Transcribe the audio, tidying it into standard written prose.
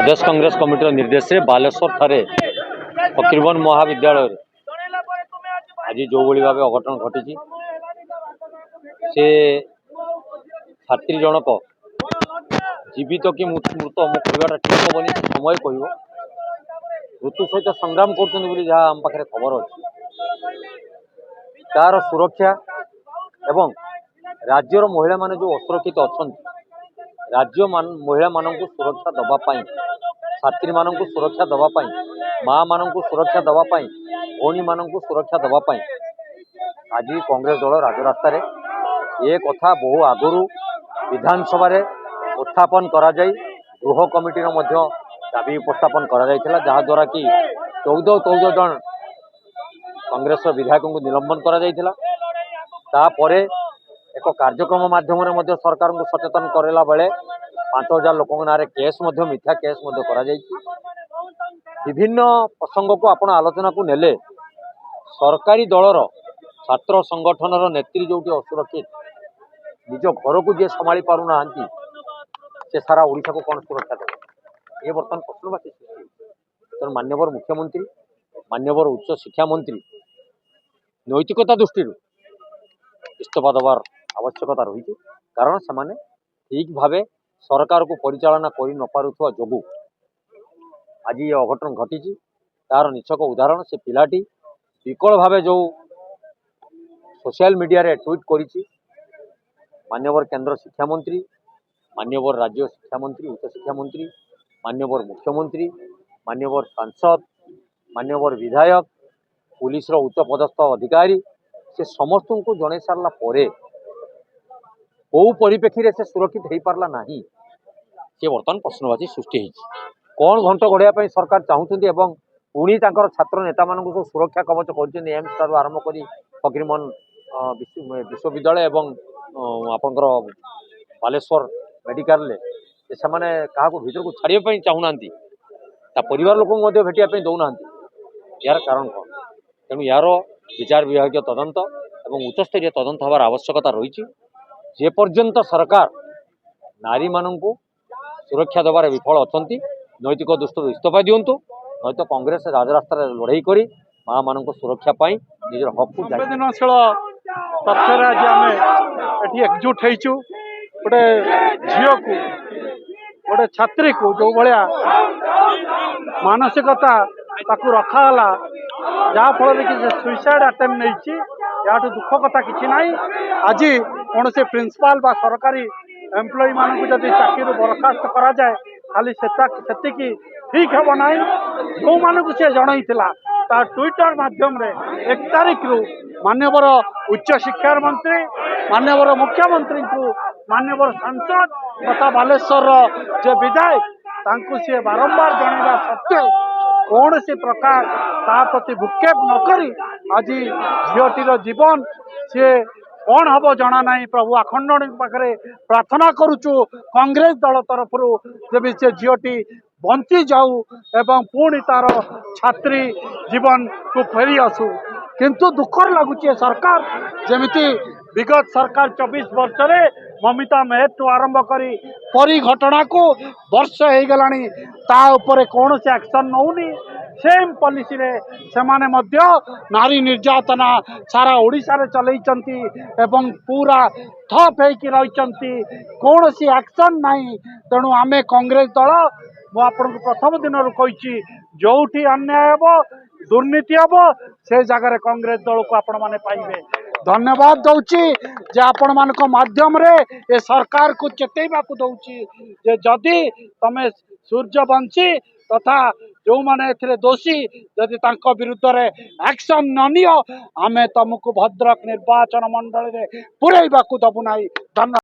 प्रदेश Congress committee निर्देश से बालेश्वर ठारे फकीरमोहन महाविद्यालय आज जो भाव अघटन घटी से छात्री जनक जीवित कि मृत कहवाटा ठीक हेनी समय कह मृत्यु सहित संग्राम करम पाखे खबर अच्छी तार सुरक्षा एवं राज्यर महिला माने जो असुरक्षित अच्छा राज्य महिला मानक सुरक्षा दवापाई छात्री मानक सुरक्षा दवापाई माँ मानक सुरक्षा दवापाई भौणी मानक सुरक्षा दवापाई आज कांग्रेस दल राजरास्ता ये कथा बहु आगुरी विधानसभा उत्थापन करा जाई गृह कमिटी दाबी उपस्थापन करा जहाद्वारा कि 14 जन कांग्रेस विधायक को निलंबन करा तापरे एक कार्यक्रम माध्यम सरकार को सचेतन करला बेले 5000 लोक ना केस मिथ्या केस करा विभिन्न प्रसंग को आपण आलोचना को नेले सरकारी दलर छात्र संगठन नेत्री जो असुरक्षित निज घर को जी संभाली पारना से सारा ओडिशा को कौन सुरक्षा देवे ये बर्तमान प्रश्नवाची तेणु माननीय मुख्यमंत्री माननीय उच्च शिक्षा मंत्री नैतिकता दृष्टि इस्तीफा देवार आवश्यकता रही कारण से ठीक भाव सरकार को परिचालना कर न पारुवा जो आज ये अघटन घटी तार निछक उदाहरण से पिलाटी विकल भाव जो सोशल मीडिया रे ट्वीट करी माननीय केंद्र शिक्षा मंत्री माननीय राज्य शिक्षा मंत्री उच्च शिक्षा मंत्री माननीय मुख्यमंत्री माननीय सांसद माननीय विधायक पुलिस उच्च पदस्थ अधिकारी से समस्त को जन सारा कौ परिप्रेक्षी से सुरक्षित हो पारला नहीं से बर्तमान प्रश्नवाची सृष्टि कौन घंट घोड़ाई सरकार चाहते पुणी छात्र नेता मान सब सुरक्षा कवच कर एम्स ठार आरंभ कर फकीरमोहन विश्वविद्यालय एवं आपंकर बालेश्वर मेडिकल से क्या भीतर को छाड़ापी चाहूना परिवार लोक भेटापी दौना यार कारण कौन तेणु यार विचार विभाग तदंत एवं उच्चस्तरीय तदंत हमार आवश्यकता रही जेपर्यंत सरकार नारी मानू सुरक्षा देवार विफल अच्छा नैतिक दृष्टि इस्तीफा दिंतु नहीं तो कांग्रेस राजरास्ता लड़ाई कर माँ मान सुरक्षा निजर हक को संवेदनशील तथ्य आज आम एकजुट होइचु गोटे झील को गोटे छात्री को जो भाया मानसिकता रखाला जहाँफल कि सुइसाइड अटेम्प्ट नहीं या दुख कथा कि ना आज कौन से प्रिंसिपाल बा सरकारी एम्प्लॉय मान को जब चाकरी बरखास्त करा जाए खाली से ठीक हे ना जो मानक से जनईला ट्विटर माध्यम रे 1 तारीख रु माननीय उच्च शिक्षा मंत्री माननीय मुख्यमंत्री को माननीय सांसद तथा बालेश्वर जो विधायक सी बारंबार जनवा सत्वे कौन सी प्रकार प्रति भूक्षेप नक आज झीटीर जीवन सी कौन हम जना ना प्रभु आखंडणी पाखे प्रार्थना करुचु कांग्रेस दल तरफ जब से झीटी बंची जाऊ एवं पुणी तार छात्री जीवन को फेरी आसू किंतु दुखर लगुच सरकार जमीती विगत सरकार 24 वर्ष रे ममिता मेहर आरंभ करी परी घटना को वर्ष हो गलानी कौन से एक्शन नौनी सेम पॉलिसी रे सेमाने मध्य नारी निर्यातना सारा ओडिशा रे चलैचंती एवं पूरा ठप होइकी रहिचंती कौन सी एक्शन नहीं तेणु आमे कांग्रेस दल मु आपन प्रथम दिन कही जोठी अन्याय हम दुर्नीति हम से जगह कांग्रेस दल को आपण माने पाइबे धन्यवाद दौची जे आपण मानक माध्यम रे ए सरकार को चेतैबा को दौची जे जदि तमे सूर्यवंशी तथा जो माने एथिरे दोषी जदि तांको विरुद्ध रे एक्शन न नियो आमे तुमको भद्रक निर्वाचन मंडल रे पुरैबा को दबु नाही। धन्यवाद।